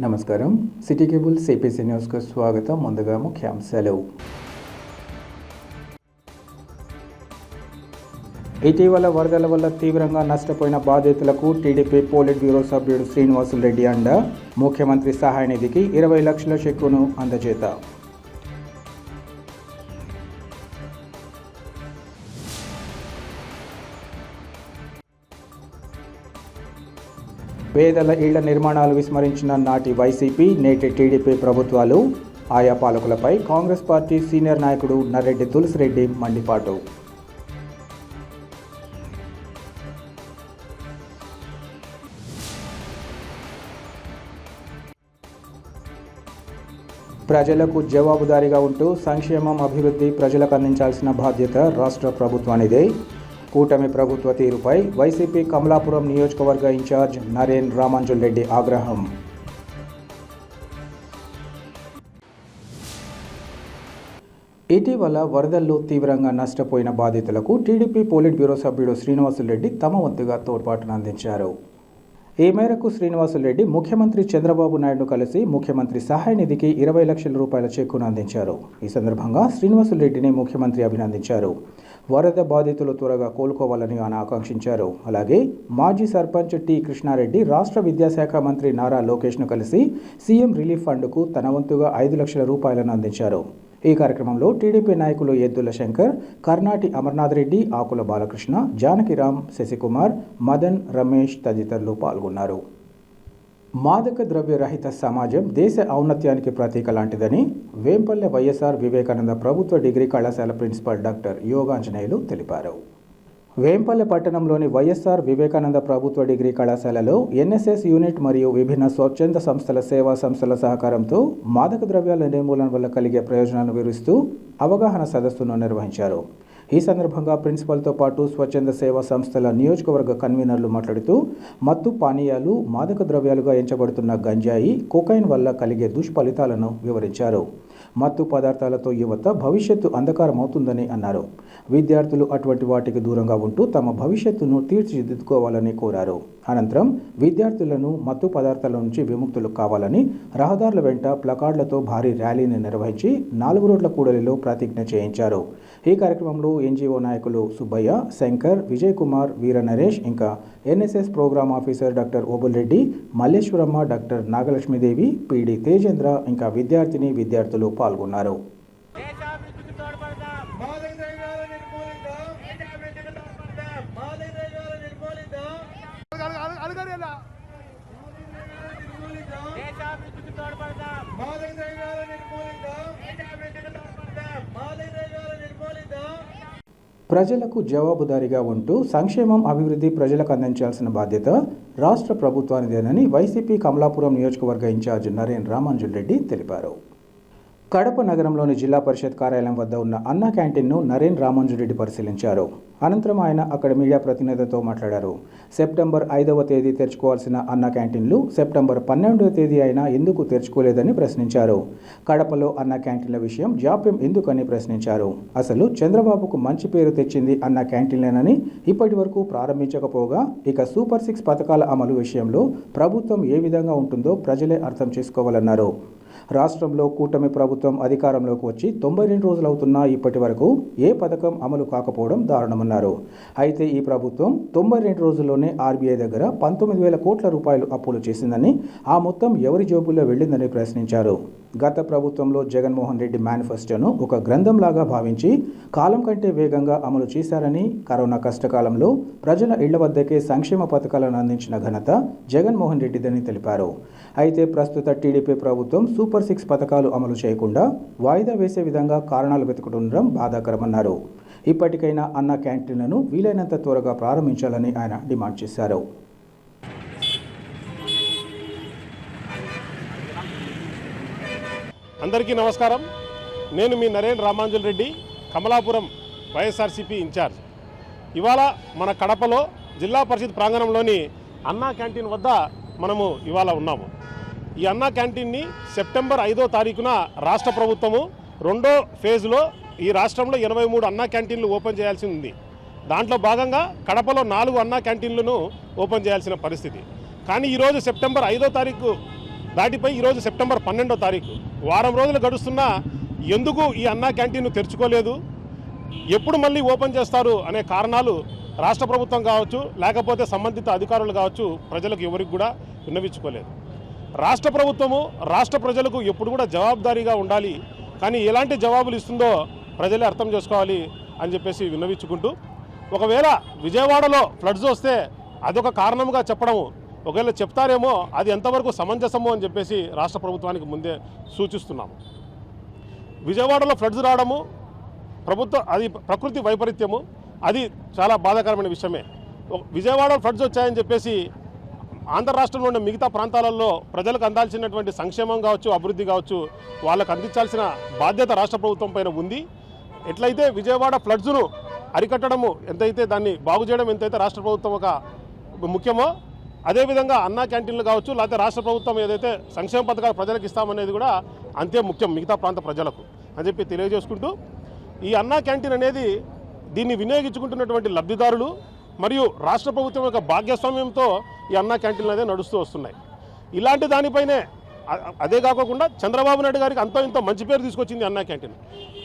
నమస్కారం. City cable CPC న్యూస్కు స్వాగతం. ముందుగా ముఖ్యాంశాలు. ఇటీవల వరదల వల్ల తీవ్రంగా నష్టపోయిన బాధితులకు టీడీపీ పోలిట్ బ్యూరో సభ్యుడు శ్రీనివాసులరెడ్డి అండ. ముఖ్యమంత్రి సహాయ నిధికి 20 లక్షల చెక్కును అందజేత. పేదల ఇళ్ల నిర్మాణాలు విస్మరించిన నాటి వైసీపీ, నేటి టీడీపీ ప్రభుత్వాలు. ఆయా పాలకులపై కాంగ్రెస్ పార్టీ సీనియర్ నాయకుడు నర్రెడ్డి తులసిరెడ్డి మండిపాటు. ప్రజలకు జవాబుదారీగా ఉంటూ సంక్షేమం, అభివృద్ధి ప్రజలకు అందించాల్సిన బాధ్యత రాష్ట్ర ప్రభుత్వానిదే. కూటమి ప్రభుత్వ తీరుపై వైసీపీ కమలాపురం నియోజకవర్గ ఇన్ఛార్జ్ నరేన్ రామాంజుల్ రెడ్డి ఆగ్రహం. ఇటీవల వరదల్లో తీవ్రంగా నష్టపోయిన బాధితులకు టీడీపీ పోలిట్ బ్యూరో సభ్యుడు శ్రీనివాసులరెడ్డి తమ వంతుగా తోడ్పాటును అందించారు. ఈ మేరకు శ్రీనివాసులరెడ్డి ముఖ్యమంత్రి చంద్రబాబు నాయుడును కలిసి ముఖ్యమంత్రి సహాయ నిధికి 20 లక్షల రూపాయల చెక్కును అందించారు. ఈ సందర్భంగా శ్రీనివాసులరెడ్డిని ముఖ్యమంత్రి అభినందించారు. వరద బాధితులు త్వరగా కోలుకోవాలని ఆయన ఆకాంక్షించారు. అలాగే మాజీ సర్పంచ్ టి కృష్ణారెడ్డి రాష్ట్ర విద్యాశాఖ మంత్రి నారా లోకేష్ను కలిసి సీఎం రిలీఫ్ ఫండ్కు తన వంతుగా 5 లక్షల రూపాయలను అందించారు. ఈ కార్యక్రమంలో టీడీపీ నాయకులు ఎద్దుల శంకర్, కర్నాటి అమర్నాథ్ రెడ్డి, ఆకుల బాలకృష్ణ, జానకిరామ్, శశికుమార్, మదన్, రమేష్ తదితరులు పాల్గొన్నారు. మాదక ద్రవ్య రహిత సమాజం దేశ ఔన్నత్యానికి ప్రతీక లాంటిదని వేంపల్లె వైఎస్ఆర్ వివేకానంద ప్రభుత్వ డిగ్రీ కళాశాల ప్రిన్సిపల్ డాక్టర్ యోగాంజనేయులు తెలిపారు. వేంపల్లె పట్టణంలోని వైఎస్ఆర్ వివేకానంద ప్రభుత్వ డిగ్రీ కళాశాలలో ఎన్ఎస్ఎస్ యూనిట్ మరియు విభిన్న స్వచ్ఛంద సంస్థల సేవా సంస్థల సహకారంతో మాదక ద్రవ్యాల నిర్మూలన వల్ల కలిగే ప్రయోజనాలను వివరిస్తూ అవగాహన సదస్సును నిర్వహించారు. ఈ సందర్భంగా ప్రిన్సిపల్తో పాటు స్వచ్ఛంద సేవా సంస్థల నియోజకవర్గ కన్వీనర్లు మాట్లాడుతూ మత్తు పానీయాలు, మాదక ద్రవ్యాలుగా ఎంచబడుతున్న గంజాయి, కొకైన్ వల్ల కలిగే దుష్ఫలితాలను వివరించారు. మత్తు పదార్థాలతో యువత భవిష్యత్తు అంధకారమవుతుందని అన్నారు. విద్యార్థులు అటువంటి వాటికి దూరంగా ఉంటూ తమ భవిష్యత్తును తీర్చిదిద్దుకోవాలని కోరారు. అనంతరం విద్యార్థులను మత్తు పదార్థాల నుంచి విముక్తులు కావాలని రహదారుల వెంట ప్లకార్డులతో భారీ ర్యాలీని నిర్వహించి 4 రోడ్ల కూడలిలో ప్రతిజ్ఞ చేయించారు. ఈ కార్యక్రమంలో ఎన్జీఓ నాయకులు సుబ్బయ్య, శంకర్, విజయ్ కుమార్, వీర నరేష్, ఇంకా NSS programme officer doctor Obul Reddy, Malleswaramma, doctor Nagalakshmidevi, PD Tejendra, ఇంకా విద్యార్థులు పాల్గొన్నారు. ప్రజలకు జవాబుదారీగా ఉంటూ సంక్షేమం, అభివృద్ధి ప్రజలకు అందించాల్సిన బాధ్యత రాష్ట్ర ప్రభుత్వానిదేనని వైసీపీ కమలాపురం నియోజకవర్గ ఇన్ఛార్జ్ నరేన్ రామాంజుల్ రెడ్డి తెలిపారు. కడప నగరంలోని జిల్లా పరిషత్ కార్యాలయం వద్ద ఉన్న అన్నా క్యాంటీన్ను నరేన్ రామాంజుల్ రెడ్డి పరిశీలించారు. అనంతరం ఆయన అక్కడ మీడియా ప్రతినిధులతో మాట్లాడారు. సెప్టెంబర్ 5వ తేదీ తెరుచుకోవాల్సిన అన్నా క్యాంటీన్లు సెప్టెంబర్ 12వ తేదీ అయినా ఎందుకు తెరుచుకోలేదని ప్రశ్నించారు. కడపలో అన్నా క్యాంటీన్ల విషయం జాప్యం ఎందుకని ప్రశ్నించారు. అసలు చంద్రబాబుకు మంచి పేరు తెచ్చింది అన్నా క్యాంటీన్లేనని ఇప్పటి వరకు ప్రారంభించకపోగా ఇక సూపర్ 6 పథకాల అమలు విషయంలో ప్రభుత్వం ఏ విధంగా ఉంటుందో ప్రజలే అర్థం చేసుకోవాలన్నారు. రాష్ట్రంలో కూటమి ప్రభుత్వం అధికారంలోకి వచ్చి 92 రోజులవుతున్నా ఇప్పటి వరకు ఏ పథకం అమలు కాకపోవడం దారుణమన్నారు. అయితే ఈ ప్రభుత్వం 92 రోజుల్లోనే ఆర్బీఐ దగ్గర 19,000 కోట్ల రూపాయలు అప్పులు చేసిందని, ఆ మొత్తం ఎవరి జోబుల్లో వెళ్ళిందని ప్రశ్నించారు. గత ప్రభుత్వంలో జగన్మోహన్ రెడ్డి మేనిఫెస్టోను ఒక గ్రంథంలాగా భావించి కాలం కంటే వేగంగా అమలు చేశారని, కరోనా కష్టకాలంలో ప్రజల ఇళ్ల వద్దకే సంక్షేమ పథకాలను అందించిన ఘనత జగన్మోహన్ రెడ్డిదని తెలిపారు. అయితే ప్రస్తుత టీడీపీ ప్రభుత్వం సూపర్ 6 పథకాలు అమలు చేయకుండా వాయిదా వేసే విధంగా కారణాలు వెతుకుతుండడం బాధాకరమన్నారు. ఇప్పటికైనా అన్న క్యాంటీన్లను వీలైనంత త్వరగా ప్రారంభించాలని ఆయన డిమాండ్ చేశారు. అందరికీ నమస్కారం. నేను మీ నరేన్ రామాంజుల్ రెడ్డి, కమలాపురం వైఎస్ఆర్సీపీ ఇన్ఛార్జ్. ఇవాళ మన కడపలో జిల్లా పరిషత్ ప్రాంగణంలోని అన్నా క్యాంటీన్ వద్ద మనము ఇవాళ ఉన్నాము. ఈ అన్నా క్యాంటీన్ని సెప్టెంబర్ 5వ తారీఖున రాష్ట్ర ప్రభుత్వము 2వ ఫేజ్లో ఈ రాష్ట్రంలో 83 అన్నా క్యాంటీన్లు ఓపెన్ చేయాల్సి ఉంది. దాంట్లో భాగంగా కడపలో 4 అన్నా క్యాంటీన్లను ఓపెన్ చేయాల్సిన పరిస్థితి. కానీ ఈరోజు సెప్టెంబర్ 5వ తారీఖు దాటిపై ఈరోజు సెప్టెంబర్ 12వ తారీఖు, వారం రోజులు గడుస్తున్నా ఎందుకు ఈ అన్నా క్యాంటీన్ను తెరుచుకోలేదు, ఎప్పుడు మళ్ళీ ఓపెన్ చేస్తారు అనే కారణాలు రాష్ట్ర ప్రభుత్వం కావచ్చు, లేకపోతే సంబంధిత అధికారులు కావచ్చు, ప్రజలకు ఎవరికి కూడా విన్నవించుకోలేదు. రాష్ట్ర ప్రభుత్వము రాష్ట్ర ప్రజలకు ఎప్పుడు కూడా జవాబుదారీగా ఉండాలి, కానీ ఎలాంటి జవాబులు ఇస్తుందో ప్రజలే అర్థం చేసుకోవాలి అని చెప్పేసి విన్నవించుకుంటూ, ఒకవేళ విజయవాడలో ఫ్లడ్స్ వస్తే అదొక కారణంగా చెప్పడము, ఒకవేళ చెప్తారేమో అది ఎంతవరకు సమంజసమో అని చెప్పేసి రాష్ట్ర ప్రభుత్వానికి ముందే సూచిస్తున్నాము. విజయవాడలో ఫ్లడ్స్ రావడము అది ప్రకృతి వైపరీత్యము, అది చాలా బాధాకరమైన విషయమే. విజయవాడలో ఫ్లడ్స్ వచ్చాయని చెప్పేసి ఆంధ్ర రాష్ట్రంలో ఉన్న మిగతా ప్రాంతాలలో ప్రజలకు అందాల్సినటువంటి సంక్షేమం కావచ్చు, అభివృద్ధి కావచ్చు, వాళ్ళకు అందించాల్సిన బాధ్యత రాష్ట్ర ప్రభుత్వం పైన ఉంది. ఎట్లయితే విజయవాడ ఫ్లడ్స్ను అరికట్టడము ఎంతైతే, దాన్ని బాగు చేయడం ఎంతైతే రాష్ట్ర ప్రభుత్వం ఒక ముఖ్యమో, అదేవిధంగా అన్నా క్యాంటీన్లు కావచ్చు, లేకపోతే రాష్ట్ర ప్రభుత్వం ఏదైతే సంక్షేమ పథకాలు ప్రజలకు ఇస్తామనేది కూడా అంతే ముఖ్యం మిగతా ప్రాంత ప్రజలకు అని చెప్పి తెలియజేసుకుంటూ, ఈ అన్నా క్యాంటీన్ అనేది దీన్ని వినియోగించుకుంటున్నటువంటి లబ్ధిదారులు మరియు రాష్ట్ర ప్రభుత్వం యొక్క భాగస్వామ్యంతో ఈ అన్నా క్యాంటీన్లు అనేది నడుస్తూ వస్తున్నాయి. ఇలాంటి దానిపైనే అదే కాకుండా చంద్రబాబు నాయుడు గారికి అంతో ఇంతో మంచి పేరు తీసుకొచ్చింది అన్నా క్యాంటీన్.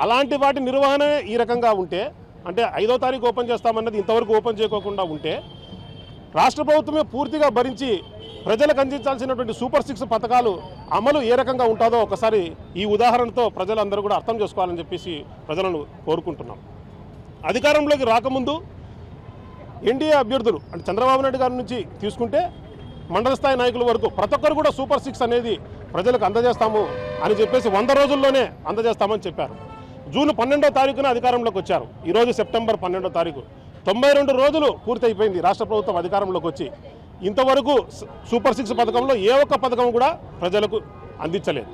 అలాంటి వాటి నిర్వహణ ఈ రకంగా ఉంటే, అంటే 5వ తారీఖు ఓపెన్ చేస్తామన్నది ఇంతవరకు ఓపెన్ చేయకోకుండా ఉంటే, రాష్ట్ర ప్రభుత్వమే పూర్తిగా భరించి ప్రజలకు అందించాల్సినటువంటి సూపర్ 6 పథకాలు అమలు ఏ రకంగా ఉంటుందో ఒకసారి ఈ ఉదాహరణతో ప్రజలందరూ కూడా అర్థం చేసుకోవాలని చెప్పేసి ప్రజలను కోరుకుంటున్నాం. అధికారంలోకి రాకముందు ఎన్డీఏ అభ్యర్థులు అంటే చంద్రబాబు నాయుడు గారి నుంచి తీసుకుంటే మండల స్థాయి నాయకుల వరకు ప్రతి ఒక్కరు కూడా సూపర్ 6 అనేది ప్రజలకు అందజేస్తాము అని చెప్పేసి 100 రోజుల్లోనే అందజేస్తామని చెప్పారు. జూన్ 12వ తారీఖున అధికారంలోకి వచ్చారు. ఈరోజు సెప్టెంబర్ 12వ తారీఖు, 92 రోజులు పూర్తయిపోయింది రాష్ట్ర ప్రభుత్వం అధికారంలోకి వచ్చి. ఇంతవరకు సూపర్ 6 పథకంలో ఏ ఒక్క పథకం కూడా ప్రజలకు అందించలేదు.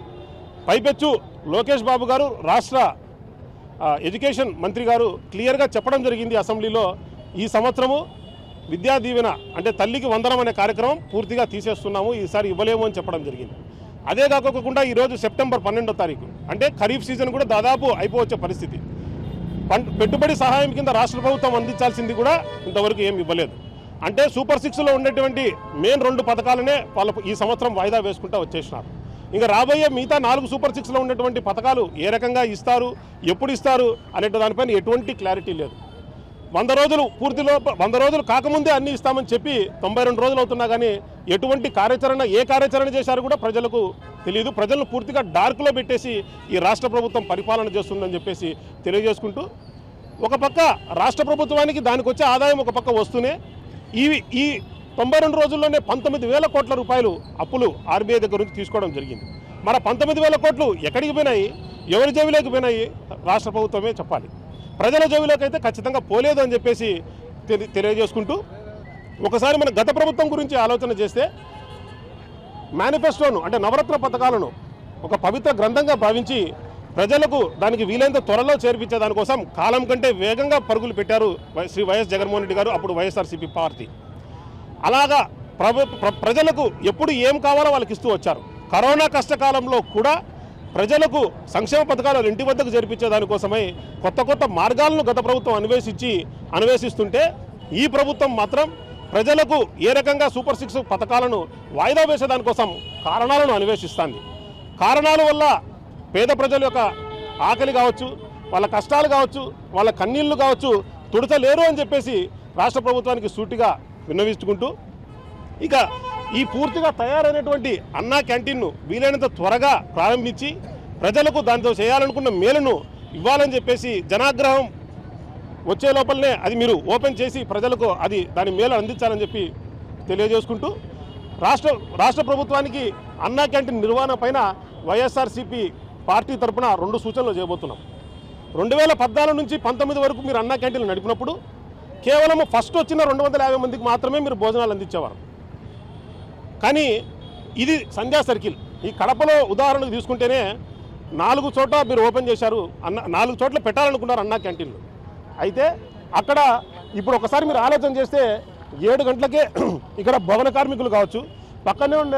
పైపెచ్చు లోకేష్ బాబు గారు, రాష్ట్ర ఎడ్యుకేషన్ మంత్రి గారు క్లియర్గా చెప్పడం జరిగింది అసెంబ్లీలో, ఈ సంవత్సరము విద్యా దీవెన అంటే తల్లికి వందనం అనే కార్యక్రమం పూర్తిగా తీసేస్తున్నాము, ఈసారి ఇవ్వలేము అని చెప్పడం జరిగింది. అదే కాకుండా ఈరోజు సెప్టెంబర్ 12వ తారీఖు, అంటే ఖరీఫ్ సీజన్ కూడా దాదాపు అయిపోవచ్చే పరిస్థితి. పెట్టుబడి సహాయం కింద రాష్ట్ర ప్రభుత్వం అందించాల్సింది కూడా ఇంతవరకు ఏమి ఇవ్వలేదు. అంటే సూపర్ 6లో ఉండేటువంటి మెయిన్ 2 పథకాలనే వాళ్ళు ఈ సంవత్సరం వాయిదా వేసుకుంటూ వచ్చేసినారు. ఇంకా రాబోయే మిగతా 4 సూపర్ 6లో ఉన్నటువంటి పథకాలు ఏ రకంగా ఇస్తారు, ఎప్పుడు ఇస్తారు అనే దానిపైన ఎటువంటి క్లారిటీ లేదు. 100 రోజులు పూర్తిలో 100 రోజులు కాకముందే అన్నీ ఇస్తామని చెప్పి 92 రోజులు అవుతున్నా కానీ ఎటువంటి కార్యాచరణ, ఏ కార్యాచరణ చేశారు కూడా ప్రజలకు తెలియదు. ప్రజలను పూర్తిగా డార్క్లో పెట్టేసి ఈ రాష్ట్ర ప్రభుత్వం పరిపాలన చేస్తుందని చెప్పేసి తెలియజేసుకుంటూ, ఒక పక్క రాష్ట్ర ప్రభుత్వానికి దానికి వచ్చే ఆదాయం ఒక పక్క వస్తూనే ఈ 92 రోజుల్లోనే 19,000 కోట్ల రూపాయలు అప్పులు ఆర్బీఐ దగ్గర నుంచి తీసుకోవడం జరిగింది. మరి 19,000 కోట్లు ఎక్కడికి పోయినాయి, ఎవరి జేబులోకి పోయినాయి రాష్ట్ర ప్రభుత్వమే చెప్పాలి. ప్రజల జేబులోకి అయితే ఖచ్చితంగా పోలేదు అని చెప్పేసి తెలియజేసుకుంటూ, ఒకసారి మన గత ప్రభుత్వం గురించి ఆలోచన చేస్తే మేనిఫెస్టోను అంటే నవరత్న పథకాలను ఒక పవిత్ర గ్రంథంగా భావించి ప్రజలకు దానికి వీలైనంత త్వరలో చేర్పించే దానికోసం కాలం కంటే వేగంగా పరుగులు పెట్టారు శ్రీ వైఎస్ జగన్మోహన్ రెడ్డి గారు, అప్పుడు వైఎస్ఆర్సీపీ పార్టీ. అలాగా ప్రజలకు ఎప్పుడు ఏం కావాలో వాళ్ళకి ఇస్తూ వచ్చారు. కరోనా కష్టకాలంలో కూడా ప్రజలకు సంక్షేమ పథకాలు ఇంటి వద్దకు జరిపించే దానికోసమై కొత్త మార్గాలను గత ప్రభుత్వం అన్వేషిస్తుంటే ఈ ప్రభుత్వం మాత్రం ప్రజలకు ఏ రకంగా సూపర్ 6 పథకాలను వాయిదా వేసేదానికోసం కారణాలను అన్వేషిస్తుంది. కారణాల వల్ల పేద ప్రజల యొక్క ఆకలి కావచ్చు, వాళ్ళ కష్టాలు కావచ్చు, వాళ్ళ కన్నీళ్లు కావచ్చు తుడచలేరు అని చెప్పేసి రాష్ట్ర ప్రభుత్వానికి సూటిగా విన్నవించుకుంటూ, ఇక ఈ పూర్తిగా తయారైనటువంటి అన్నా క్యాంటీన్ను వీలైనంత త్వరగా ప్రారంభించి ప్రజలకు దాంతో చేయాలనుకున్న మేలును ఇవ్వాలని చెప్పేసి, జనాగ్రహం వచ్చే లోపలనే అది మీరు ఓపెన్ చేసి ప్రజలకు దాని మేలు అందించాలని చెప్పి తెలియజేసుకుంటూ, రాష్ట్ర ప్రభుత్వానికి అన్నా క్యాంటీన్ నిర్వహణ పైన వైఎస్ఆర్సీపీ పార్టీ తరఫున 2 సూచనలు చేయబోతున్నాం. 2014 నుంచి 19 వరకు మీరు అన్నా క్యాంటీన్లు నడిపినప్పుడు కేవలం ఫస్ట్ వచ్చిన 250 మందికి మాత్రమే మీరు భోజనాలు అందించేవారు. కానీ ఇది సంధ్యా సర్కిల్, ఈ కడపలో ఉదాహరణకు తీసుకుంటేనే 4 చోట్ల మీరు ఓపెన్ చేశారు, 4 చోట్ల పెట్టాలనుకున్నారు అన్నా క్యాంటీన్లు. అయితే అక్కడ ఇప్పుడు ఒకసారి మీరు ఆలోచన చేస్తే 7 గంటలకే ఇక్కడ భవన కార్మికులు కావచ్చు, పక్కనే ఉన్న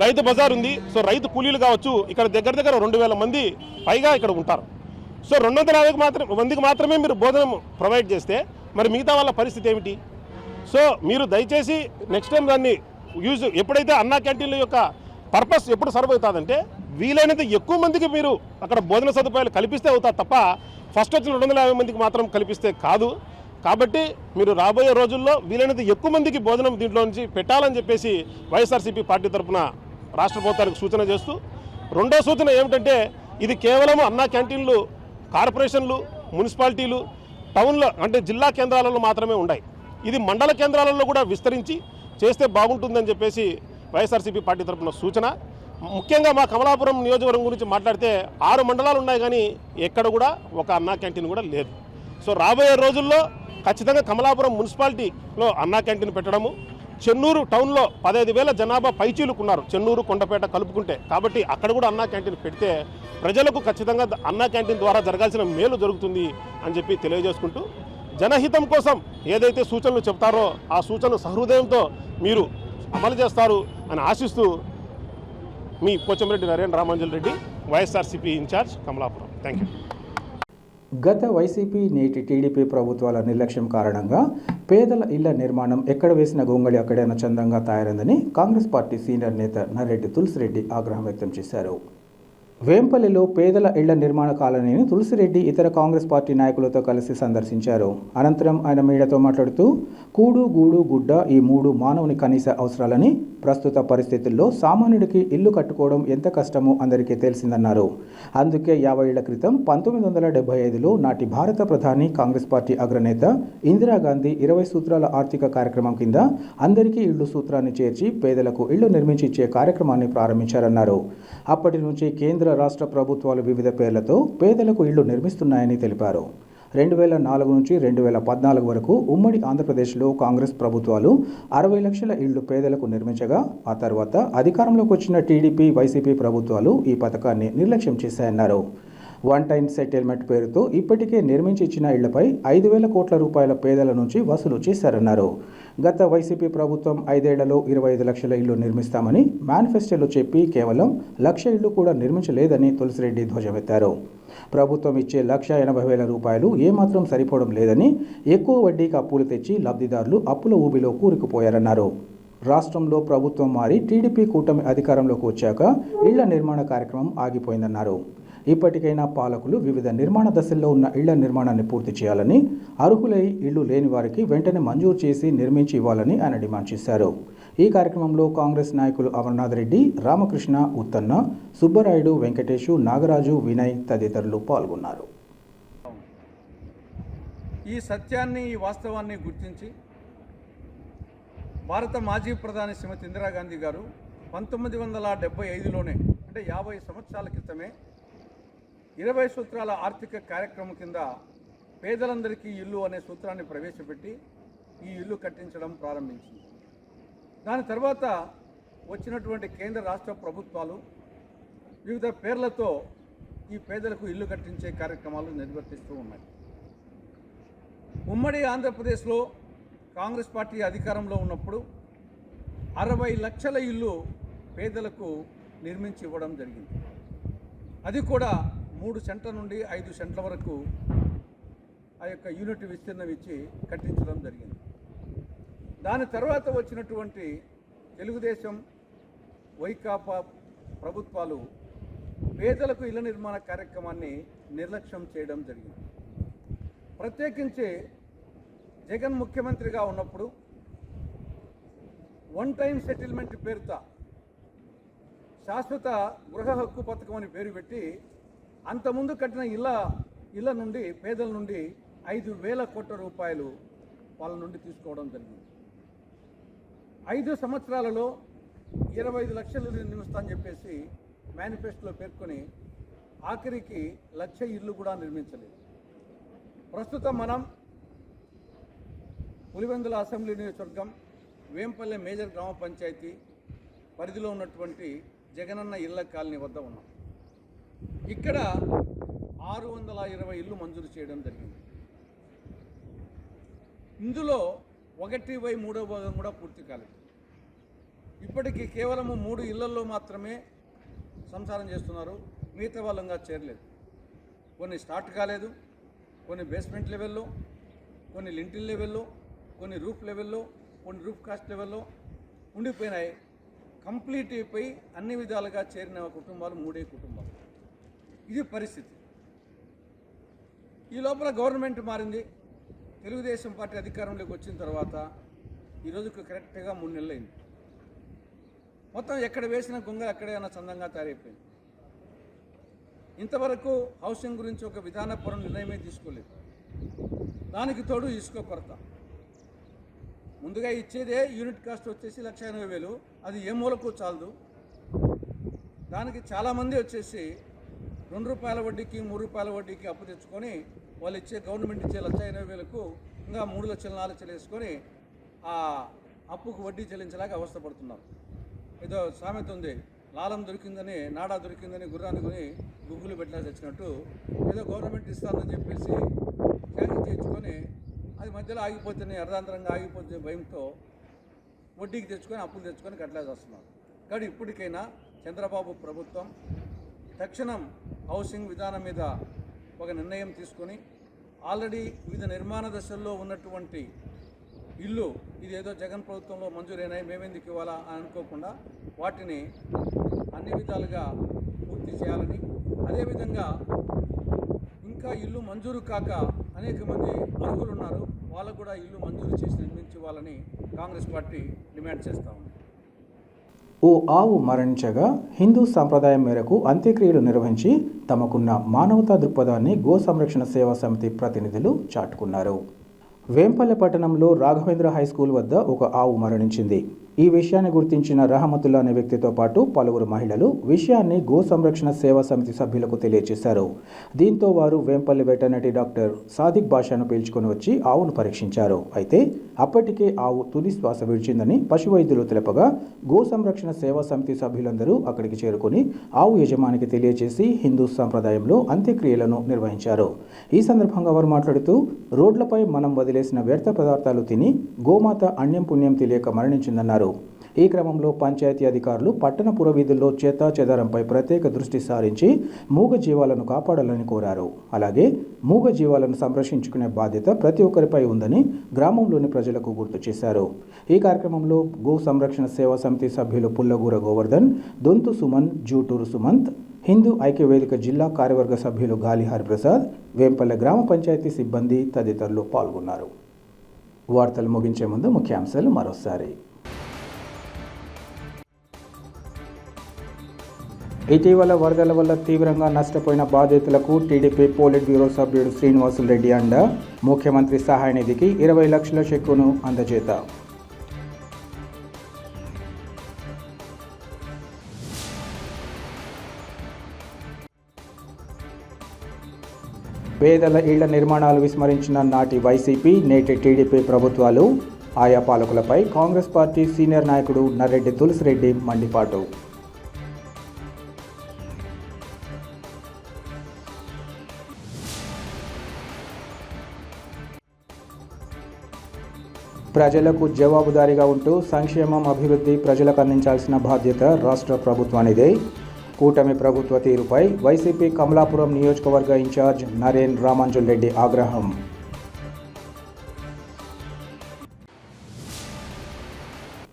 రైతు బజార్ ఉంది, సో రైతు కూలీలు కావచ్చు, ఇక్కడ దగ్గర 2,000 మంది పైగా ఇక్కడ ఉంటారు. సో 250 మందికి మాత్రమే మీరు భోజనం ప్రొవైడ్ చేస్తే మరి మిగతా వాళ్ళ పరిస్థితి ఏమిటి? సో మీరు దయచేసి నెక్స్ట్ టైం దాన్ని ఎప్పుడైతే అన్నా క్యాంటీన్ల యొక్క పర్పస్ ఎప్పుడు సర్వ్ అవుతుందంటే వీలైనంత ఎక్కువ మందికి మీరు అక్కడ భోజన సదుపాయాలు కల్పిస్తే అవుతుంది తప్ప ఫస్ట్ వచ్చిన 250 మందికి మాత్రం కల్పిస్తే కాదు. కాబట్టి మీరు రాబోయే రోజుల్లో వీలైనంత ఎక్కువ మందికి భోజనం దీంట్లో నుంచి పెట్టాలని చెప్పేసి వైఎస్ఆర్సీపీ పార్టీ తరఫున రాష్ట్ర ప్రభుత్వానికి సూచన చేస్తూ, రెండో సూచన ఏమిటంటే ఇది కేవలం అన్నా క్యాంటీన్లు కార్పొరేషన్లు మున్సిపాలిటీలు టౌన్లో అంటే జిల్లా కేంద్రాలలో మాత్రమే ఉన్నాయి. ఇది మండల కేంద్రాలలో కూడా విస్తరించి చేస్తే బాగుంటుందని చెప్పేసి వైఎస్ఆర్సీపీ పార్టీ తరఫున సూచన. ముఖ్యంగా మా కమలాపురం నియోజకవర్గం గురించి మాట్లాడితే 6 మండలాలు ఉన్నాయి కానీ ఎక్కడ కూడా ఒక అన్నా క్యాంటీన్ కూడా లేదు. సో రాబోయే రోజుల్లో ఖచ్చితంగా కమలాపురం మున్సిపాలిటీలో అన్నా క్యాంటీన్ పెట్టడము, చెన్నూరు టౌన్లో 15,000 జనాభా పైచీలుకున్నారు, చెన్నూరు కొండపేట కలుపుకుంటే. కాబట్టి అక్కడ కూడా అన్నా క్యాంటీన్ పెడితే ప్రజలకు ఖచ్చితంగా అన్నా క్యాంటీన్ ద్వారా జరగాల్సిన మేలు జరుగుతుంది అని చెప్పి తెలియజేసుకుంటూ, జనహితం కోసం ఏదైతే సూచనలు చెప్తారో ఆ సూచనలు సహృదయంతో మీరు అమలు చేస్తారు అని ఆశిస్తూ మీ Pochamreddy Narendra Ramanjal Reddy, YSRCP in-charge Kamalapuram. Thank you. గత వైసీపీ నేటి టీడీపీ ప్రభుత్వాల నిర్లక్ష్యం కారణంగా పేదల ఇళ్ల నిర్మాణం ఎక్కడ వేసిన గొంగళి అక్కడైనా చందంగా తయారైందని కాంగ్రెస్ పార్టీ సీనియర్ నేత నర్రెడ్డి తులసిరెడ్డి ఆగ్రహం వ్యక్తం చేశారు. వేంపల్లిలో పేదల ఇళ్ల నిర్మాణ కాలనీని తులసిరెడ్డి ఇతర కాంగ్రెస్ పార్టీ నాయకులతో కలిసి సందర్శించారు. అనంతరం ఆయన మీడియాతో మాట్లాడుతూ కూడు గూడు గుడ్డ ఈ 3 మానవుని కనీస అవసరాలని, ప్రస్తుత పరిస్థితుల్లో సామాన్యుడికి ఇల్లు కట్టుకోవడం ఎంత కష్టమో అందరికీ తెలిసిందన్నారు. అందుకే 50 ఏళ్ల క్రితం 1975లో నాటి భారత ప్రధాని కాంగ్రెస్ పార్టీ అగ్రనేత ఇందిరాగాంధీ 20 సూత్రాల ఆర్థిక కార్యక్రమం కింద అందరికీ ఇళ్లు సూత్రాన్ని చేర్చి పేదలకు ఇళ్లు నిర్మించి ఇచ్చే కార్యక్రమాన్ని ప్రారంభించారన్నారు. అప్పటి నుంచి కేంద్ర రాష్ట్ర ప్రభుత్వాలు వివిధ పేర్లతో పేదలకు ఇళ్లు నిర్మిస్తున్నాయని తెలిపారు. 2004 నుంచి 2014 వరకు ఉమ్మడి ఆంధ్రప్రదేశ్లో కాంగ్రెస్ ప్రభుత్వాలు 60 లక్షల ఇళ్లు పేదలకు నిర్మించగా, ఆ తర్వాత అధికారంలోకి వచ్చిన టీడీపీ, వైసీపీ ప్రభుత్వాలు ఈ పథకాన్ని నిర్లక్ష్యం చేశాయన్నారు. వన్ టైం సెటిల్మెంట్ పేరుతో ఇప్పటికే నిర్మించి ఇచ్చిన ఇళ్లపై 5,000 కోట్ల రూపాయల పేదల నుంచి వసూలు చేశారన్నారు. గత వైసీపీ ప్రభుత్వం 5 ఏళ్లలో 25 లక్షల ఇళ్లు నిర్మిస్తామని మేనిఫెస్టోలో చెప్పి కేవలం 1,00,000 ఇళ్లు కూడా నిర్మించలేదని తులసిరెడ్డి ధ్వజమెత్తారు. ప్రభుత్వం ఇచ్చే 1,80,000 రూపాయలు ఏమాత్రం సరిపోవడం లేదని, ఎక్కువ వడ్డీకి అప్పులు తెచ్చి లబ్ధిదారులు అప్పుల ఊబిలో కూరుకుపోయారన్నారు. రాష్ట్రంలో ప్రభుత్వం మారి టీడీపీ కూటమి అధికారంలోకి వచ్చాక ఇళ్ల నిర్మాణ కార్యక్రమం ఆగిపోయిందన్నారు. ఇప్పటికైనా పాలకులు వివిధ నిర్మాణ దశల్లో ఉన్న ఇళ్ల నిర్మాణాన్ని పూర్తి చేయాలని, అర్హులై ఇళ్లు లేని వారికి వెంటనే మంజూరు చేసి నిర్మించి ఇవ్వాలని ఆయన డిమాండ్ చేశారు. ఈ కార్యక్రమంలో కాంగ్రెస్ నాయకులు అమర్నాథ్ రెడ్డి, రామకృష్ణ, ఉత్తన్న, సుబ్బరాయుడు, వెంకటేశు, నాగరాజు, వినయ్ తదితరులు పాల్గొన్నారు. ఈ సత్యాన్ని, ఈ వాస్తవాన్ని గుర్తించి భారత మాజీ ప్రధాని శ్రీమతి ఇందిరాగాంధీ గారు 1975లోనే అంటే 50 సంవత్సరాల క్రితమే 20 సూత్రాల ఆర్థిక కార్యక్రమం కింద పేదలందరికీ ఇల్లు అనే సూత్రాన్ని ప్రవేశపెట్టి ఈ ఇల్లు కట్టించడం ప్రారంభించింది. దాని తర్వాత వచ్చినటువంటి కేంద్ర రాష్ట్ర ప్రభుత్వాలు వివిధ పేర్లతో ఈ పేదలకు ఇల్లు కట్టించే కార్యక్రమాలు నిర్వర్తిస్తూ ఉన్నాయి. ఉమ్మడి ఆంధ్రప్రదేశ్లో కాంగ్రెస్ పార్టీ అధికారంలో ఉన్నప్పుడు 60 లక్షల ఇల్లు పేదలకు నిర్మించి ఇవ్వడం జరిగింది. అది కూడా 3 సెంట్ల నుండి 5 సెంట్ల వరకు ఆ యొక్క యూనిట్ విస్తీర్ణం ఇచ్చి కట్టించడం జరిగింది. దాని తర్వాత వచ్చినటువంటి తెలుగుదేశం, వైకాపా ప్రభుత్వాలు పేదలకు ఇళ్ల నిర్మాణ కార్యక్రమాన్ని నిర్లక్ష్యం చేయడం జరిగింది. ప్రత్యేకించి జగన్ ముఖ్యమంత్రిగా ఉన్నప్పుడు వన్ టైం సెటిల్మెంట్ పేరుతో శాశ్వత గృహ హక్కు పథకం అని పేరు పెట్టి అంతకుముందు కట్టిన ఇళ్ల నుండి పేదల నుండి 5,000 కోట్ల రూపాయలు వాళ్ళ నుండి తీసుకోవడం జరిగింది. 5 సంవత్సరాలలో 25 లక్షలు నిర్మిస్తామని చెప్పేసి మేనిఫెస్టోలో పేర్కొని ఆఖరికి 1,00,000 ఇళ్ళు కూడా నిర్మించలేదు. ప్రస్తుతం మనం పులివెందుల అసెంబ్లీ నియోజకవర్గం వేంపల్లె మేజర్ గ్రామ పంచాయతీ పరిధిలో ఉన్నటువంటి జగనన్న ఇళ్ల కాలనీ వద్ద ఉన్నాం. ఇక్కడ 620 ఇళ్ళు మంజూరు చేయడం జరిగింది. ఇందులో 1/3 భాగం కూడా పూర్తి కాలేదు. ఇప్పటికీ కేవలం 3 ఇళ్లలో మాత్రమే సంసారం చేస్తున్నారు, మిగతా వాళ్ళంగా చేరలేదు. కొన్ని స్టార్ట్ కాలేదు, కొన్ని బేస్మెంట్ లెవెల్లో, కొన్ని లింటిల్ లెవెల్లో, కొన్ని రూఫ్ లెవెల్లో, కొన్ని రూఫ్ కాస్ట్ లెవెల్లో, ఉండిపోయినాయి. కంప్లీట్ అయిపోయి అన్ని విధాలుగా చేరిన కుటుంబాలు 3 కుటుంబాలు. ఇది పరిస్థితి. ఈ లోపల గవర్నమెంట్ మారింది. తెలుగుదేశం పార్టీ అధికారంలోకి వచ్చిన తర్వాత ఈరోజుకు కరెక్ట్గా 3 నెలలు అయింది. మొత్తం ఎక్కడ వేసిన గొంగలు అక్కడే ఉన్న చందంగా తయారైపోయింది. ఇంతవరకు హౌసింగ్ గురించి ఒక విధానపరం నిర్ణయమే తీసుకోలేదు. దానికి తోడు ఇసుక కొరత. ముందుగా ఇచ్చేదే యూనిట్ కాస్ట్ వచ్చేసి 1,80,000. అది ఏ మూలకు చాలదు. దానికి చాలామంది వచ్చేసి ₹2 వడ్డీకి ₹3 వడ్డీకి అప్పు తెచ్చుకొని వాళ్ళు ఇచ్చే గవర్నమెంట్ ఇచ్చే 1,80,000కు ఇంకా 3 లక్షలు 4 లక్షలు వేసుకొని ఆ అప్పుకు వడ్డీ చెల్లించలేక అవస్థపడుతున్నారు. ఏదో సామెత ఉంది, లాలం దొరికిందని నాడా దొరికిందని గుర్రాన్ని కొని గుగ్గులు పెట్టలేసి వచ్చినట్టు ఏదో గవర్నమెంట్ ఇస్తానని చెప్పేసి క్యాన్సిల్ చేయించుకొని అది మధ్యలో ఆగిపోతేనే అర్ధాంతరంగా ఆగిపోతే భయంతో వడ్డీకి తెచ్చుకొని అప్పులు తెచ్చుకొని కట్టలేసి వస్తున్నారు. కానీ ఇప్పటికైనా చంద్రబాబు ప్రభుత్వం తక్షణం హౌసింగ్ విధానం మీద ఒక నిర్ణయం తీసుకొని ఆల్రెడీ వివిధ నిర్మాణ దశల్లో ఉన్నటువంటి ఇల్లు ఇది ఏదో జగన్ ప్రభుత్వంలో మంజూరైనాయి మేమెందుకు ఇవ్వాలా అని అనుకోకుండా వాటిని అన్ని విధాలుగా పూర్తి చేయాలని, అదేవిధంగా ఇంకా ఇల్లు మంజూరు కాక అనేక మంది అర్హులు ఉన్నారు, వాళ్ళకు కూడా ఇల్లు మంజూరు చేసి నిర్మించి ఇవ్వాలని కాంగ్రెస్ పార్టీ డిమాండ్ చేస్తూ ఉంది. ఓ ఆవు మరణించగా హిందూ సంప్రదాయం మేరకు అంత్యక్రియలు నిర్వహించి తమకున్న మానవతా దృక్పథాన్ని గో సంరక్షణ సేవా సమితి ప్రతినిధులు చాటుకున్నారు. వేంపల్లె పట్టణంలో రాఘవేంద్ర హై స్కూల్ వద్ద ఒక ఆవు మరణించింది. ఈ విషయాన్ని గుర్తించిన రహమతుల్లా అనే వ్యక్తితో పాటు పలువురు మహిళలు విషయాన్ని గో సంరక్షణ సేవా సమితి సభ్యులకు తెలియజేశారు. దీంతో వారు వేంపల్లి వెటర్నరీ డాక్టర్ సాదిక్ బాషాను పీల్చుకొని వచ్చి ఆవును పరీక్షించారు. అయితే అప్పటికే ఆవు తుది శ్వాస విడిచిందని పశు వైద్యులు తెలపగా గో సంరక్షణ సేవా సమితి సభ్యులందరూ అక్కడికి చేరుకుని ఆవు యజమానికి తెలియజేసి హిందూ సంప్రదాయంలో అంత్యక్రియలను నిర్వహించారు. ఈ సందర్భంగా వారు మాట్లాడుతూ రోడ్లపై మనం వదిలేసిన వ్యర్థ పదార్థాలు తిని గోమాత అన్యం పుణ్యం తెలియక మరణించిందన్నారు. ఈ క్రమంలో పంచాయతీ అధికారులు పట్టణ పురవీధుల్లో చెత్తా చెదారంపై ప్రత్యేక దృష్టి సారించి మూగ జీవాలను కాపాడాలని కోరారు. అలాగే మూగ జీవాలను సంరక్షించుకునే బాధ్యత ప్రతి ఒక్కరిపై ఉందని గ్రామంలోని ప్రజలకు గుర్తు చేశారు. ఈ కార్యక్రమంలో గో సంరక్షణ సేవా సమితి సభ్యులు పుల్లగూర గోవర్ధన్, దొంతు సుమన్, జూటూరు సుమంత్, హిందూ ఐక్యవేదిక జిల్లా కార్యవర్గ సభ్యులు గాలి హరిప్రసాద్, వేంపల్లె గ్రామ పంచాయతీ సిబ్బంది తదితరులు పాల్గొన్నారు. వార్తలు ముగించే ముందు ముఖ్యాంశాలు మరోసారి. ఇటీవల వరదల వల్ల తీవ్రంగా నష్టపోయిన బాధితులకు టీడీపీ పోలిట్ బ్యూరో సభ్యుడు శ్రీనివాసులరెడ్డి అండ, ముఖ్యమంత్రి సహాయ నిధికి 20 లక్షల చెక్కును అందజేత. పేదల ఇళ్ల నిర్మాణాలు విస్మరించిన నాటి వైసీపీ, నేటి టీడీపీ ప్రభుత్వాలు, ఆయా పాలకులపై కాంగ్రెస్ పార్టీ సీనియర్ నాయకుడు నర్రెడ్డి తులసిరెడ్డి మండిపాటు. ప్రజలకు జవాబుదారీగా ఉంటూ సంక్షేమం, అభివృద్ధి ప్రజలకు అందించాల్సిన బాధ్యత రాష్ట్ర ప్రభుత్వానిదే. కూటమి ప్రభుత్వ తీరుపై వైసీపీ కమలాపురం నియోజకవర్గ ఇన్ఛార్జ్ నరేన్ రామాంజుల్ రెడ్డి ఆగ్రహం.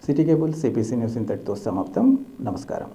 సిటీ కేబుల్ సిపిసి న్యూస్ ఇంతటితో సమాప్తం. నమస్కారం.